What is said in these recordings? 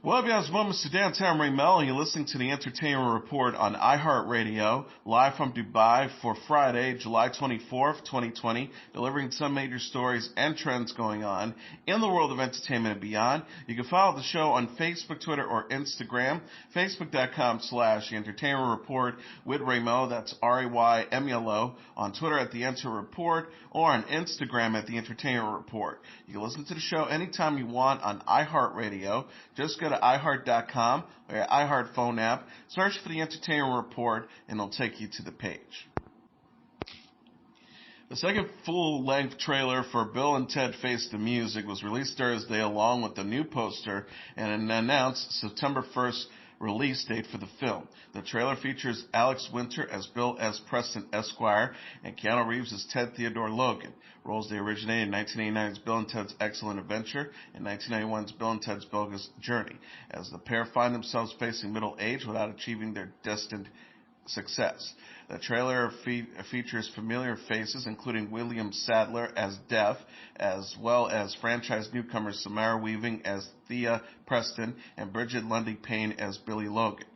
Well, guys, moments to downtown Melo. You're listening to the Entertainment Report on iHeartRadio, live from Dubai for Friday, July 24th, 2020, delivering some major stories and trends going on in the world of entertainment and beyond. You can follow the show on Facebook, Twitter, or Instagram, facebook.com/The Entertainment Report with Raymo, that's RAYMELO, on Twitter at The Enter Report, or on Instagram at The Entertainment Report. You can listen to the show anytime you want on iHeartRadio. Just go to iHeart.com or your iHeart phone app, search for the Entertainment Report, and it'll take you to the page. The second full-length trailer for Bill and Ted Face the Music was released Thursday along with the new poster and an announced September 1st release date for the film. The trailer features Alex Winter as Bill S. Preston Esquire and Keanu Reeves as Ted Theodore Logan. Roles they originated in 1989's Bill and Ted's Excellent Adventure and 1991's Bill and Ted's Bogus Journey, as the pair find themselves facing middle age without achieving their destined success. The trailer features familiar faces, including William Sadler as Deaf, as well as franchise newcomers Samara Weaving as Thea Preston and Bridget Lundy Payne as Billy Logan.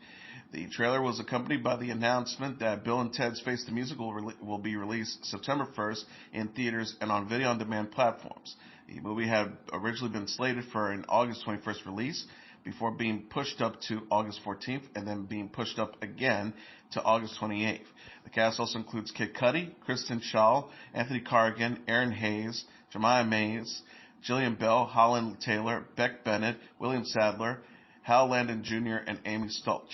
The trailer was accompanied by the announcement that Bill and Ted's Face the Music will be released September 1st in theaters and on video-on-demand platforms. The movie had originally been slated for an August 21st release, before being pushed up to August 14th and then being pushed up again to August 28th. The cast also includes Kid Cudi, Kristen Schaal, Anthony Cardigan, Aaron Hayes, Jemiah Mays, Jillian Bell, Holland Taylor, Beck Bennett, William Sadler, Hal Landon Jr., and Amy Stoltz.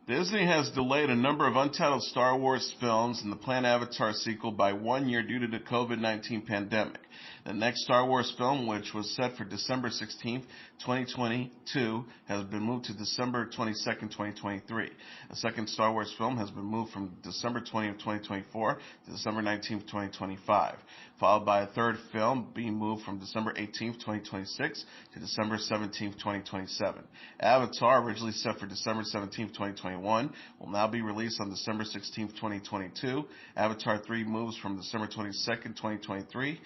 Disney has delayed a number of untitled Star Wars films and the planned Avatar sequel by 1 year due to the COVID-19 pandemic. The next Star Wars film, which was set for December 16, 2022, has been moved to December 22, 2023. The second Star Wars film has been moved from December 20, 2024 to December 19, 2025, followed by a third film being moved from December 18, 2026 to December 17, 2027. Avatar, originally set for December 17, 2021, will now be released on December 16, 2022. Avatar 3 moves from December 22, 2023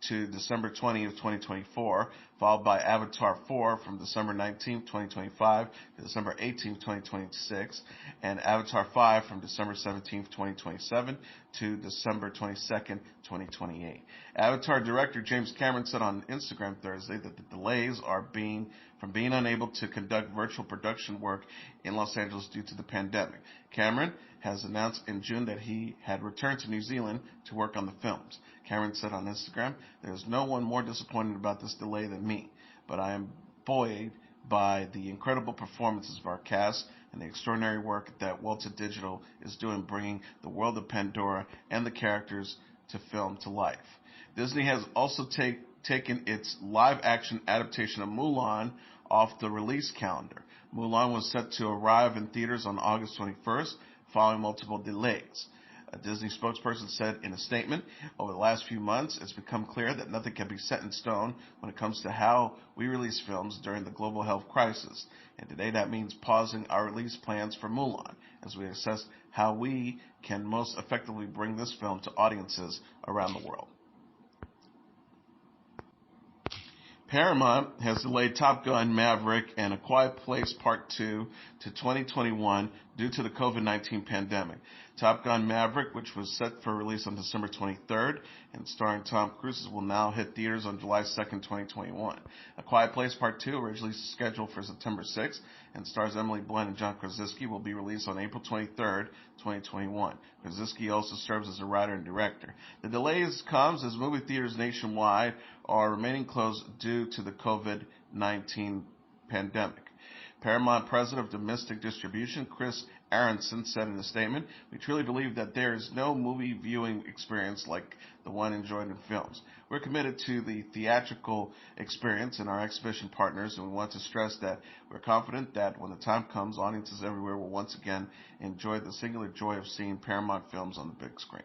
to December 20th, 2024, followed by Avatar 4 from December 19th, 2025 to December 18th, 2026, and Avatar 5 from December 17th, 2027 to December 22nd, 2028. Avatar director James Cameron said on Instagram Thursday that the delays are from being unable to conduct virtual production work in Los Angeles due to the pandemic. Cameron has announced in June that he had returned to New Zealand to work on the films. Cameron said on Instagram, "There's no one more disappointed about this delay than me, but I am buoyed by the incredible performances of our cast and the extraordinary work that Walter Digital is doing bringing the world of Pandora and the characters to film to life." Disney has also taken its live-action adaptation of Mulan off the release calendar. Mulan was set to arrive in theaters on August 21st, following multiple delays. A Disney spokesperson said in a statement, "Over the last few months, it's become clear that nothing can be set in stone when it comes to how we release films during the global health crisis. And today that means pausing our release plans for Mulan as we assess how we can most effectively bring this film to audiences around the world." Paramount has delayed Top Gun, Maverick, and A Quiet Place Part 2 to 2021 due to the COVID-19 pandemic. Top Gun Maverick, which was set for release on December 23rd and starring Tom Cruise, will now hit theaters on July 2nd, 2021. A Quiet Place Part 2, originally scheduled for September 6th and stars Emily Blunt and John Krasinski, will be released on April 23rd, 2021. Krasinski also serves as a writer and director. The delays comes as movie theaters nationwide are remaining closed due to the COVID-19 pandemic. Paramount President of Domestic Distribution, Chris Aronson, said in a statement, "We truly believe that there is no movie viewing experience like the one enjoyed in films. We're committed to the theatrical experience and our exhibition partners, and we want to stress that we're confident that when the time comes, audiences everywhere will once again enjoy the singular joy of seeing Paramount films on the big screen."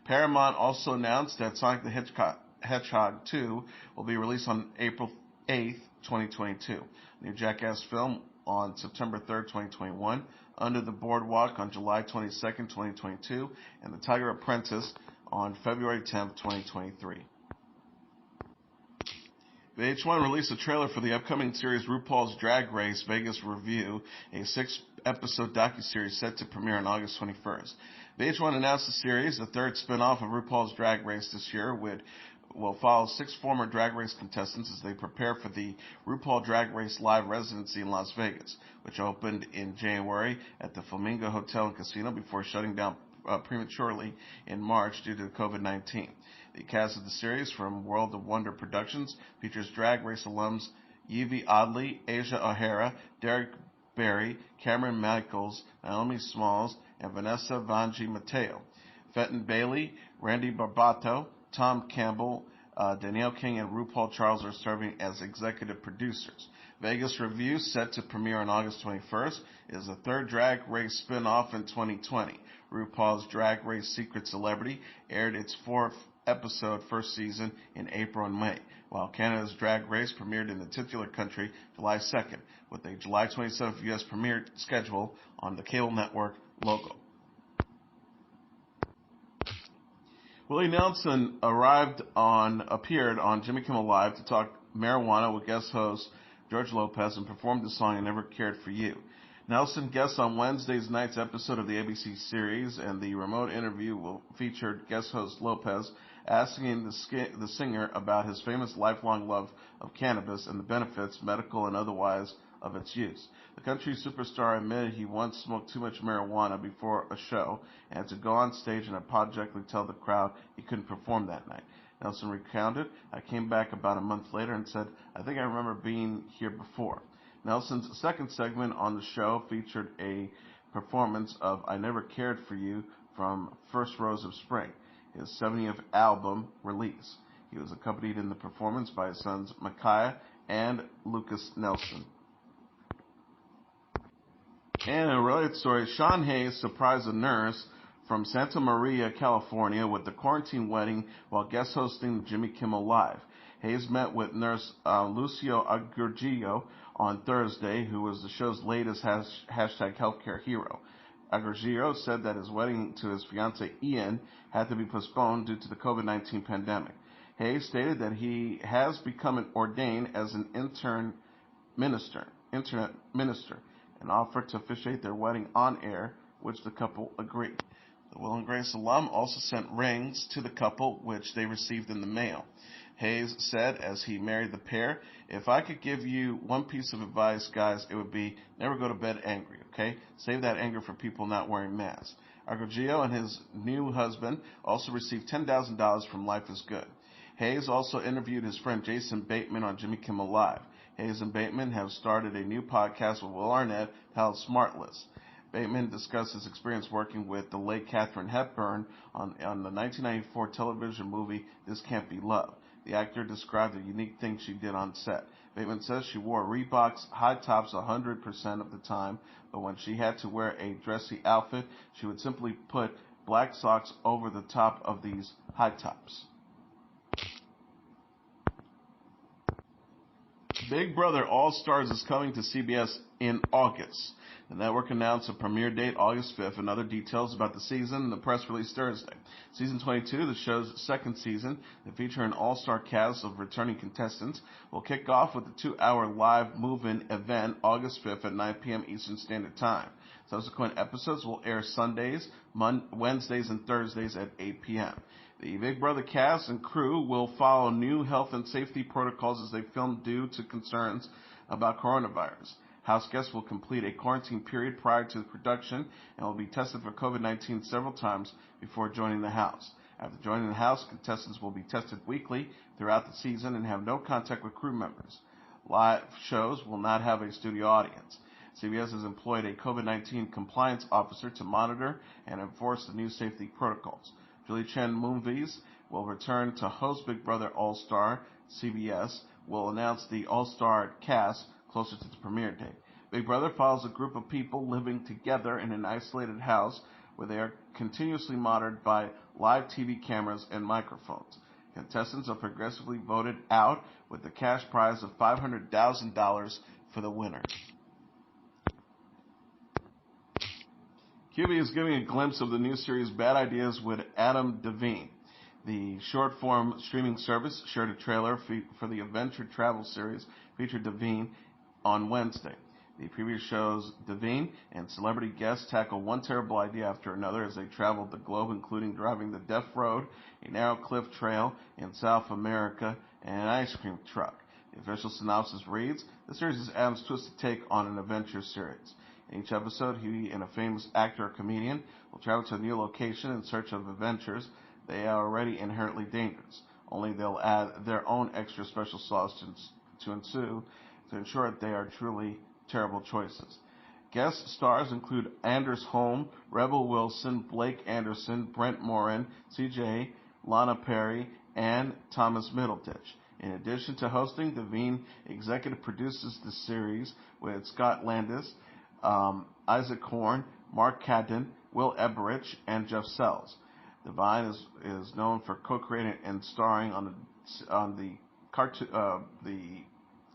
Paramount also announced that Sonic the Hedgehog 2 will be released on April 8th, 2022. New Jackass film on September 3rd, 2021, Under the Boardwalk on July 22nd, 2022, and The Tiger Apprentice on February 10th, 2023. VH1 released a trailer for the upcoming series RuPaul's Drag Race Vegas Revue, a 6-episode docuseries set to premiere on August 21st. VH1 announced the series, the third spin-off of RuPaul's Drag Race this year, will follow 6 former Drag Race contestants as they prepare for the RuPaul Drag Race live residency in Las Vegas, which opened in January at the Flamingo Hotel and Casino before shutting down prematurely in March due to COVID-19. The cast of the series from World of Wonder Productions features Drag Race alums Yvie Oddly, Asia O'Hara, Derek Barry, Cameron Michaels, Naomi Smalls, and Vanessa Vanjie Mateo. Fenton Bailey, Randy Barbato, Tom Campbell, Danielle King, and RuPaul Charles are serving as executive producers. Vegas Revue, set to premiere on August 21st, is the third Drag Race spin-off in 2020. RuPaul's Drag Race Secret Celebrity aired its 4th episode first season in April and May, while Canada's Drag Race premiered in the titular country July 2nd, with a July 27th U.S. premiere schedule on the cable network Logo. Willie Nelson appeared on Jimmy Kimmel Live to talk marijuana with guest host George Lopez and performed the song I Never Cared for You. Nelson guests on Wednesday's night's episode of the ABC series, and the remote interview will feature guest host Lopez asking the singer about his famous lifelong love of cannabis and the benefits, medical and otherwise, of its use. The country superstar admitted he once smoked too much marijuana before a show and to go on stage and apologetically tell the crowd he couldn't perform that night. Nelson recounted, "I came back about a month later and said, I think I remember being here before." Nelson's second segment on the show featured a performance of I Never Cared for You from First Rose of Spring, his 70th album release. He was accompanied in the performance by his sons Micaiah and Lucas Nelson. And in a related story, Sean Hayes surprised a nurse from Santa Maria, California, with the quarantine wedding while guest hosting Jimmy Kimmel Live. Hayes met with nurse Lucio Agurgio on Thursday, who was the show's latest hashtag healthcare hero. Agurgio said that his wedding to his fiancée Ian had to be postponed due to the COVID-19 pandemic. Hayes stated that he has become ordained as an internet minister, and offered to officiate their wedding on air, which the couple agreed. The Will and Grace alum also sent rings to the couple, which they received in the mail. Hayes said as he married the pair, "If I could give you one piece of advice, guys, it would be never go to bed angry, okay? Save that anger for people not wearing masks." Agurgio and his new husband also received $10,000 from Life is Good. Hayes also interviewed his friend Jason Bateman on Jimmy Kimmel Live. Hayes and Bateman have started a new podcast with Will Arnett called Smartless. Bateman discussed his experience working with the late Katharine Hepburn on the 1994 television movie This Can't Be Love. The actor described the unique things she did on set. Bateman says she wore Reebok's high tops 100% of the time, but when she had to wear a dressy outfit, she would simply put black socks over the top of these high tops. Big Brother AllStars is coming to CBS in August. The network announced a premiere date August 5th and other details about the season in the press release Thursday. Season 22, the show's second season, that feature an all-star cast of returning contestants, will kick off with the 2-hour live move-in event August 5th at 9 p.m. Eastern Standard Time. Subsequent episodes will air Sundays, Wednesdays, and Thursdays at 8 p.m. The Big Brother cast and crew will follow new health and safety protocols as they film due to concerns about coronavirus. House guests will complete a quarantine period prior to the production and will be tested for COVID-19 several times before joining the house. After joining the house, contestants will be tested weekly throughout the season and have no contact with crew members. Live shows will not have a studio audience. CBS has employed a COVID-19 compliance officer to monitor and enforce the new safety protocols. Julie Chen Moonves will return to host Big Brother All-Star. CBS will announce the All-Star cast closer to the premiere date. Big Brother follows a group of people living together in an isolated house where they are continuously monitored by live TV cameras and microphones. Contestants are progressively voted out with the cash prize of $500,000 for the winner. Quibi is giving a glimpse of the new series Bad Ideas with Adam Devine. The short-form streaming service shared a trailer for the adventure travel series featured Devine on Wednesday. The preview shows Devine and celebrity guests tackle one terrible idea after another as they travel the globe, including driving the Death Road, a narrow cliff trail in South America, and an ice cream truck. The official synopsis reads, the series is Adam's twisted take on an adventure series. In each episode, he and a famous actor or comedian will travel to a new location in search of adventures. They are already inherently dangerous. Only they'll add their own extra special sauce to ensue to ensure that they are truly terrible choices. Guest stars include Anders Holm, Rebel Wilson, Blake Anderson, Brent Morin, CJ, Lana Perry, and Thomas Middleditch. In addition to hosting, Devine executive produces the series with Scott Landis, Isaac Horn, Mark Cadden, Will Eberich, and Jeff Sells. Devine is known for co-creating and starring on the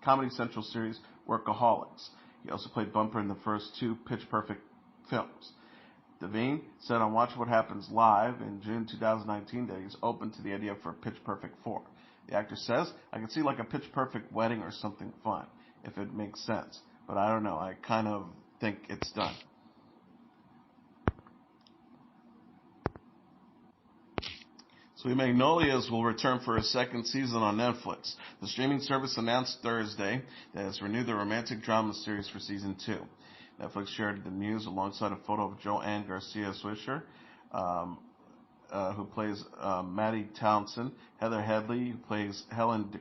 Comedy Central series Workaholics. He also played Bumper in the first two Pitch Perfect films. Devine said on Watch What Happens Live in June 2019 that he's open to the idea for Pitch Perfect 4. The actor says, I can see like a Pitch Perfect wedding or something fun, if it makes sense. But I don't know, I kind of think it's done. So Magnolias will return for a second season on Netflix. The streaming service announced Thursday that it has renewed the romantic drama series for season 2. Netflix shared the news alongside a photo of Joanne Garcia Swisher, who plays Maddie Townsend, Heather Headley, who plays Helen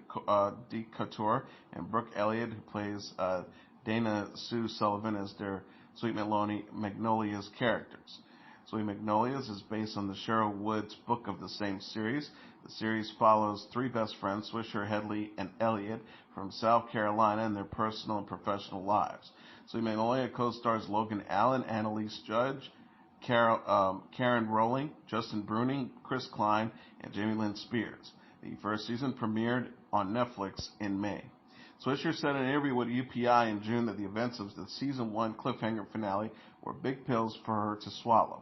DeCouture, and Brooke Elliott, who plays Dana Sue Sullivan as their Sweet Magnolias characters. Sweet Magnolias is based on the Cheryl Woods book of the same series. The series follows three best friends, Swisher, Headley, and Elliott, from South Carolina in their personal and professional lives. Sweet Magnolia co-stars Logan Allen, Annalise Judge, Karen Rowling, Justin Bruning, Chris Klein, and Jamie Lynn Spears. The first season premiered on Netflix in May. Swisher said in an interview with UPI in June that the events of the season 1 cliffhanger finale were big pills for her to swallow.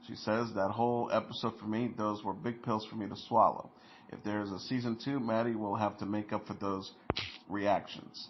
She says, that whole episode for me, those were big pills for me to swallow. If there is a season 2, Maddie will have to make up for those reactions.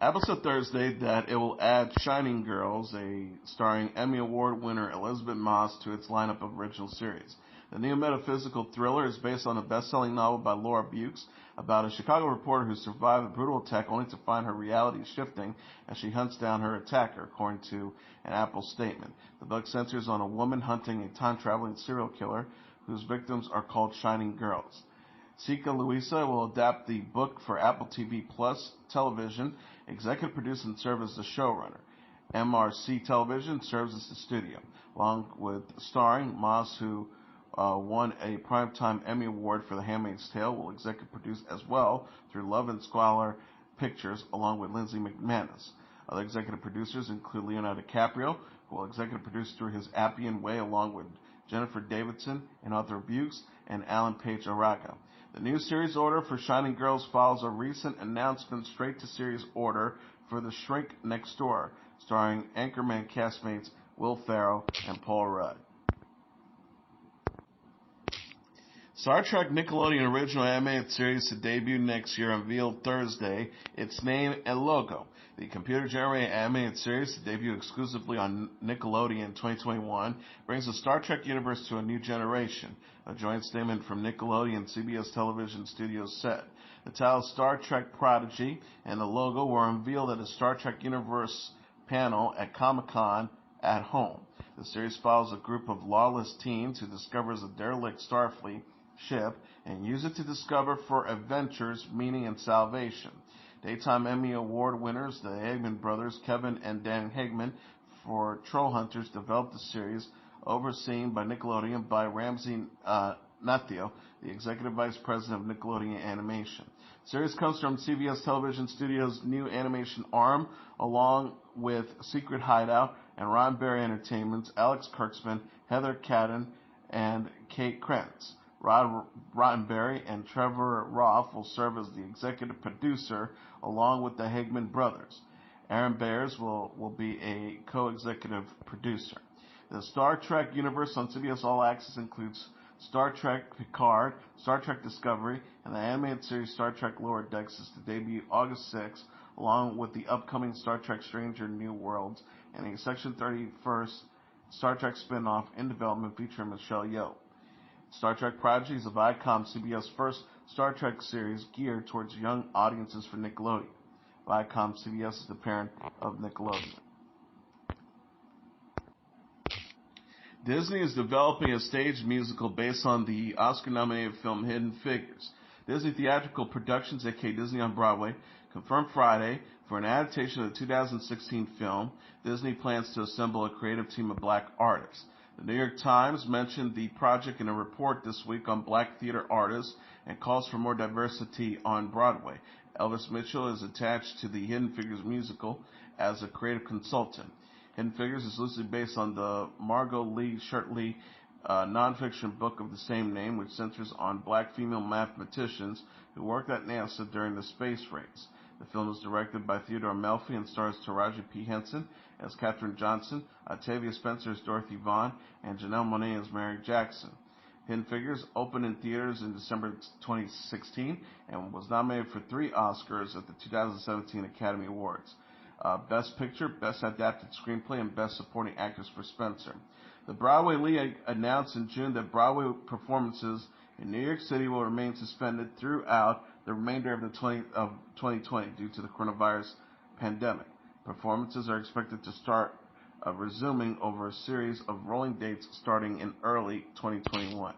Apple said Thursday that it will add Shining Girls, starring Emmy Award winner Elisabeth Moss, to its lineup of original series. The new metaphysical thriller is based on a best-selling novel by Laura Bukes about a Chicago reporter who survived a brutal attack only to find her reality shifting as she hunts down her attacker, according to an Apple statement. The book centers on a woman hunting a time-traveling serial killer whose victims are called Shining Girls. Sika Luisa will adapt the book for Apple TV Plus television, executive produce and serve as the showrunner. MRC Television serves as the studio, along with starring Moss, who won a Primetime Emmy Award for The Handmaid's Tale, will executive produce as well through Love and Squalor Pictures, along with Lindsay McManus. Other executive producers include Leonardo DiCaprio, who will executive produce through his Appian Way, along with Jennifer Davidson and Arthur Bukes, and Alan Page Arago. The new series order for Shining Girls follows a recent announcement straight-to-series order for The Shrink Next Door, starring Anchorman castmates Will Ferrell and Paul Rudd. Star Trek Nickelodeon original animated series to debut next year unveiled Thursday its name and logo. The computer-generated animated series to debut exclusively on Nickelodeon in 2021 brings the Star Trek universe to a new generation, a joint statement from Nickelodeon and CBS Television Studios said. The title Star Trek Prodigy and the logo were unveiled at a Star Trek Universe panel at Comic-Con at home. The series follows a group of lawless teens who discovers a derelict Starfleet ship and use it to discover for adventures, meaning, and salvation. Daytime Emmy Award winners, the Hegman brothers, Kevin and Dan Hegman, for Trollhunters, developed the series, overseen by Nickelodeon by Ramsey Nathio, the executive vice president of Nickelodeon Animation. The series comes from CBS Television Studios' new animation arm, along with Secret Hideout and Ron Berry Entertainment's Alex Kurtzman, Heather Cadden, and Kate Krentz. Rod Roddenberry and Trevor Roth will serve as the executive producer, along with the Hegman brothers. Aaron Bears will be a co-executive producer. The Star Trek universe on CBS All Access includes Star Trek Picard, Star Trek Discovery, and the animated series Star Trek Lower Decks is to debut August 6th, along with the upcoming Star Trek Stranger New Worlds and a Section 31st Star Trek spinoff in development featuring Michelle Yeoh. Star Trek Prodigy is a Viacom CBS first Star Trek series geared towards young audiences for Nickelodeon. Viacom CBS is the parent of Nickelodeon. Disney is developing a staged musical based on the Oscar-nominated film Hidden Figures. Disney Theatrical Productions, aka Disney on Broadway, confirmed Friday for an adaptation of the 2016 film. Disney plans to assemble a creative team of black artists. The New York Times mentioned the project in a report this week on black theater artists and calls for more diversity on Broadway. Elvis Mitchell is attached to the Hidden Figures musical as a creative consultant. Hidden Figures is loosely based on the Margot Lee Shirtley nonfiction book of the same name, which centers on black female mathematicians who worked at NASA during the space race. The film is directed by Theodore Melfi and stars Taraji P. Henson as Katherine Johnson, Octavia Spencer as Dorothy Vaughan, and Janelle Monáe as Mary Jackson. Hidden Figures opened in theaters in December 2016 and was nominated for 3 Oscars at the 2017 Academy Awards. Best Picture, Best Adapted Screenplay, and Best Supporting Actress for Spencer. The Broadway League announced in June that Broadway performances in New York City will remain suspended throughout the remainder of 2020 due to the coronavirus pandemic. Performances are expected to start resuming over a series of rolling dates starting in early 2021.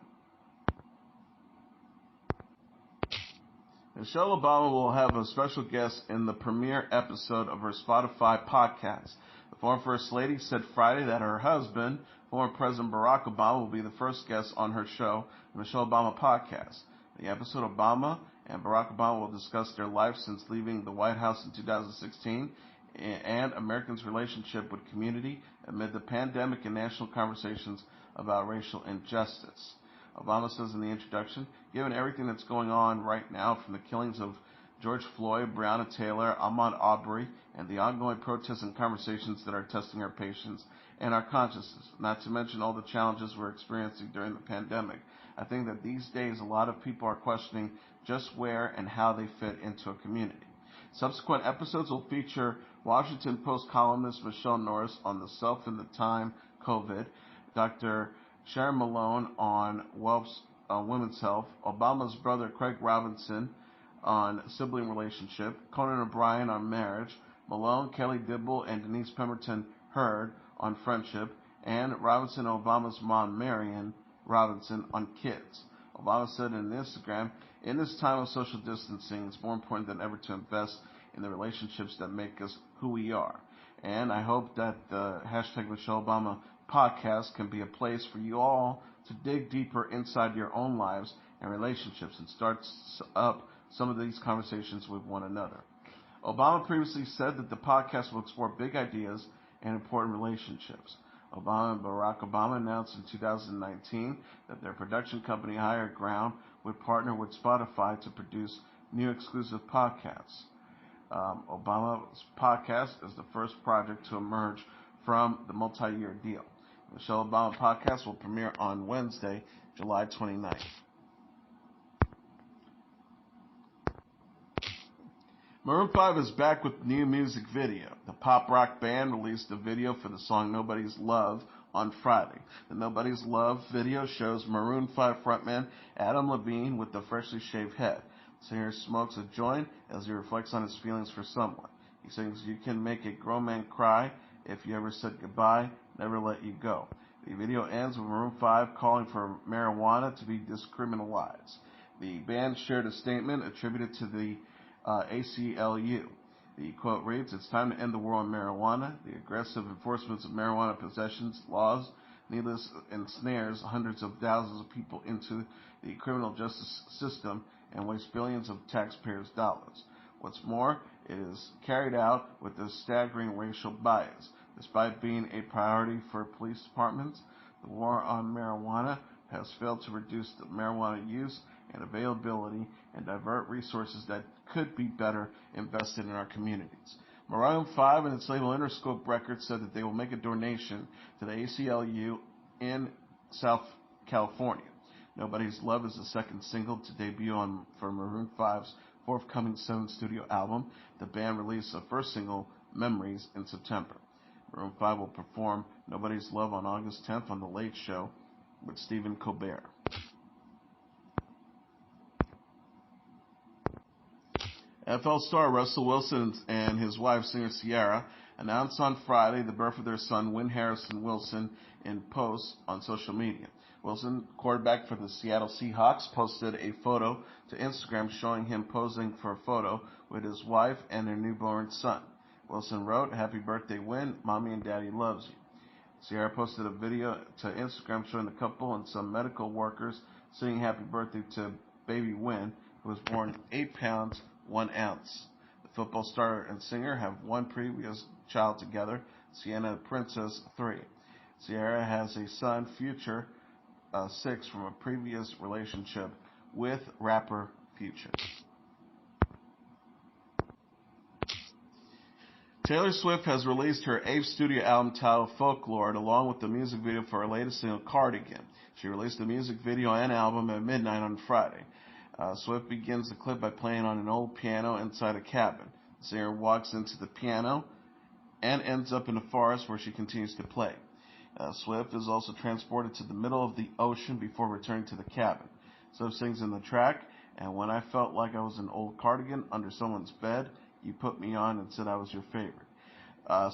Michelle Obama will have a special guest in the premiere episode of her Spotify podcast. The former First Lady said Friday that her husband, former President Barack Obama, will be the first guest on her show, the Michelle Obama Podcast. The episode, Obama and Barack Obama will discuss their life since leaving the White House in 2016 and Americans' relationship with community amid the pandemic and national conversations about racial injustice. Obama says in the introduction, given everything that's going on right now, from the killings of George Floyd, Breonna Taylor, Ahmaud Arbery, and the ongoing protests and conversations that are testing our patience and our consciousness, not to mention all the challenges we're experiencing during the pandemic, I think that these days a lot of people are questioning just where and how they fit into a community. Subsequent episodes will feature Washington Post columnist Michelle Norris on the Self and the Time COVID, Dr. Sharon Malone on women's health, Obama's brother Craig Robinson on sibling relationship, Conan O'Brien on marriage, Malone, Kelly Dibble, and Denise Pemberton Hurd on friendship, and Robinson and Obama's mom Marion Robinson on kids. Obama said in Instagram, in this time of social distancing, it's more important than ever to invest in the relationships that make us who we are. And I hope that the hashtag Michelle Obama podcast can be a place for you all to dig deeper inside your own lives and relationships and start up some of these conversations with one another. Obama previously said that the podcast will explore big ideas and important relationships. Obama and Barack Obama announced in 2019 that their production company Higher Ground would partner with Spotify to produce new exclusive podcasts. Obama's podcast is the first project to emerge from the multi-year deal. The Michelle Obama podcast will premiere on Wednesday, July 29th. Maroon 5 is back with new music video. The pop rock band released a video for the song Nobody's Love on Friday. The Nobody's Love video shows Maroon 5 frontman Adam Levine with a freshly shaved head. The singer smokes a joint as he reflects on his feelings for someone. He sings, "You can make a grown man cry if you ever said goodbye, never let you go." The video ends with Maroon 5 calling for marijuana to be decriminalized. The band shared a statement attributed to the ACLU. The quote reads, "It's time to end the war on marijuana. The aggressive enforcements of marijuana possessions laws needless ensnares hundreds of thousands of people into the criminal justice system and wastes billions of taxpayers' dollars. What's more, it is carried out with a staggering racial bias. Despite being a priority for police departments, the war on marijuana has failed to reduce the marijuana use and availability and divert resources that could be better invested in our communities. Maroon 5 and its label Interscope Records said that they will make a donation to the ACLU in South California. Nobody's Love is the second single to debut for Maroon 5's forthcoming 7th studio album. The band released the first single, Memories, in September. Maroon 5 will perform Nobody's Love on August 10th on The Late Show with Stephen Colbert. NFL star Russell Wilson and his wife, singer Ciara, announced on Friday the birth of their son, Wynn Harrison Wilson, in posts on social media. Wilson, quarterback for the Seattle Seahawks, posted a photo to Instagram showing him posing for a photo with his wife and their newborn son. Wilson wrote, "Happy birthday, Wynn. Mommy and Daddy loves you." Ciara posted a video to Instagram showing the couple and some medical workers singing happy birthday to baby Wynn, who was born 8 pounds, 1 ounce. The football star and singer have one previous child together, Sienna Princess 3. Ciara has a son, Future 6, from a previous relationship with rapper Future. Taylor Swift has released her 8th studio album titled Folklore, along with the music video for her latest single, Cardigan. She released the music video and album at midnight on Friday. Swift begins the clip by playing on an old piano inside a cabin. The singer walks into the piano and ends up in a forest where she continues to play. Swift is also transported to the middle of the ocean before returning to the cabin. Swift sings in the track, "And when I felt like I was an old cardigan under someone's bed, you put me on and said I was your favorite."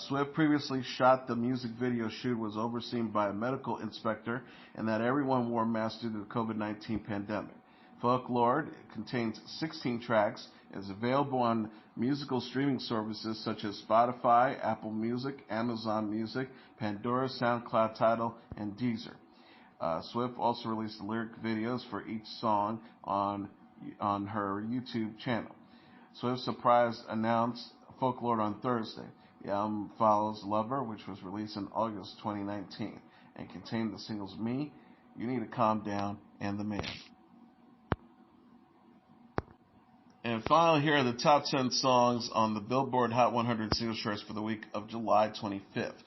Swift previously shot the music video shoot was overseen by a medical inspector and that everyone wore masks due to the COVID-19 pandemic. Folklore contains 16 tracks and is available on musical streaming services such as Spotify, Apple Music, Amazon Music, Pandora, SoundCloud, Tidal, and Deezer. Swift also released the lyric videos for each song on her YouTube channel. Swift surprise announced Folklore on Thursday. The album follows Lover, which was released in August 2019, and contained the singles Me, You Need to Calm Down, and The Man. And finally, here are the top 10 songs on the Billboard Hot 100 single charts for the week of July 25th.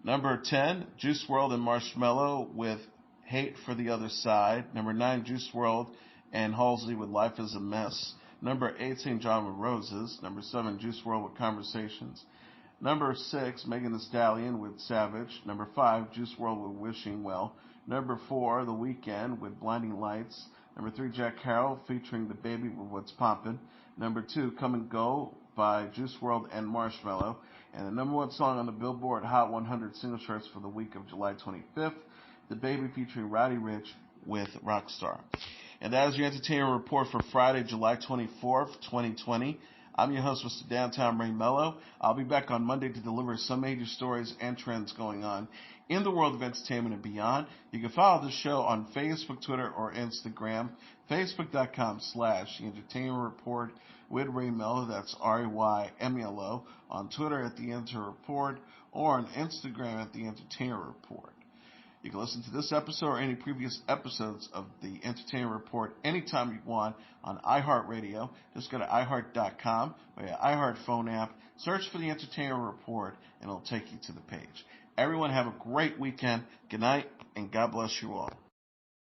Number 10, Juice WRLD and Marshmello with Hate for the Other Side. Number 9, Juice WRLD and Halsey with Life is a Mess. Number 8, St. John with Roses. Number 7, Juice WRLD with Conversations. Number 6, Megan Thee Stallion with Savage. Number 5, Juice WRLD with Wishing Well. Number 4, The Weeknd with Blinding Lights. Number 3, Jack Harlow featuring The Baby with What's Poppin'. Number 2, Come and Go by Juice WRLD and Marshmello. And the number 1 song on the Billboard Hot 100 single charts for the week of July 25th, The Baby featuring Roddy Ricch with Rockstar. And that is your entertainment report for Friday, July 24th, 2020. I'm your host, Mr. Downtown Ray Melo. I'll be back on Monday to deliver some major stories and trends going on in the world of entertainment and beyond. You can follow the show on Facebook, Twitter, or Instagram. Facebook.com/The Entertainment Report with Ray Melo. That's RAYMELO. On Twitter at The Enter Report, or on Instagram at The Entertainment Report. You can listen to this episode or any previous episodes of The Entertainment Report anytime you want on iHeartRadio. Just go to iHeart.com or your iHeart phone app, search for The Entertainment Report, and it'll take you to the page. Everyone have a great weekend. Good night, and God bless you all.